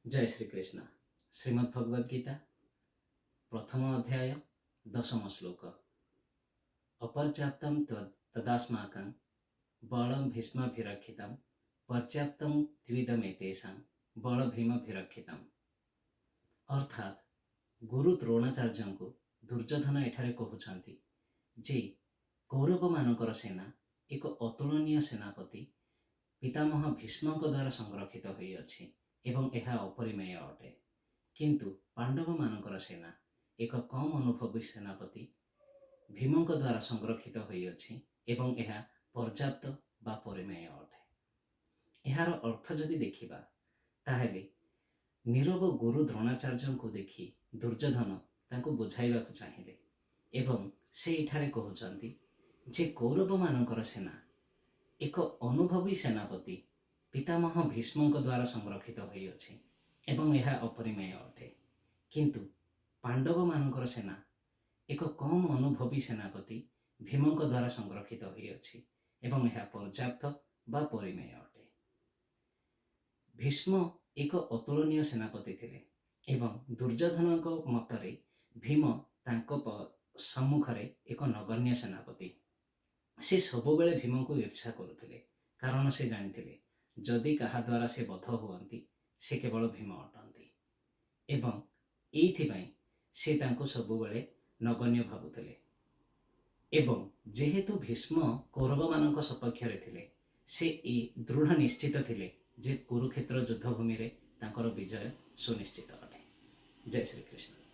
जय श्री कृष्ण। श्रीमद् भगवद गीता प्रथम अध्याय 10 श्लोक। अपर्याप्तं तदास्माकं बलं भीष्माभिरक्षितं पर्याप्तं त्रिविधमेतेषां बल भीमाभिरक्षितम्। अर्थात गुरु द्रोणाचार्य को दुर्योधन एठारे कहउछंती जे कौरव मानकर सेना एक अतुलनीय सेनापति पितामह भीष्म द्वारा संरक्षित होई अछि एवं यह अपरिमेय अटे। किंतु पांडव मानकर सेना एक कम अनुभवी सेनापति भीम द्वारा संरक्षित होई अछि एवं यह पर्याप्त बा परिमेय अटे। यार अर्थ जदि देखिबा ताहेले नीरव गुरु द्रोणाचार्य को देखि दुर्योधन तांको बुझाइबा को चाहिए एवं से इठारे कहउछंती जे कौरव मानकर सेना एक अनुभवी सेनापति पितामह भीष्म द्वारा संरक्षित होई अछि एवं यह अपरिमेय अटे। किंतु पांडव मानकर सेना एक कम अनुभवी सेनापति भीम द्वारा संरक्षित होई अछि एवं यह पर्याप्त बा परिमेय अटे। भीष्म एक अतुलनीय सेनापति थिले एवं दुर्योधन मतरे भीम तांको सम्मुखरे एक नगण्य सेनापति। से सब बेले भीम को ईर्षा करुथिले कारण से जानिथिले जदि कहा द्वारा से बध हुअंती से केवल भीम अटंती एवं एइथिपाई से तांको सब बेले नगण्य भाबुथिले। एवं जेहेतु भीष्म कौरव मानक सपक्षरे थिले से दृढ़ निश्चित थिले जे कुरुक्षेत्र युद्धभूमि रे तांकर विजय सुनिश्चित अटे। जय श्री कृष्ण।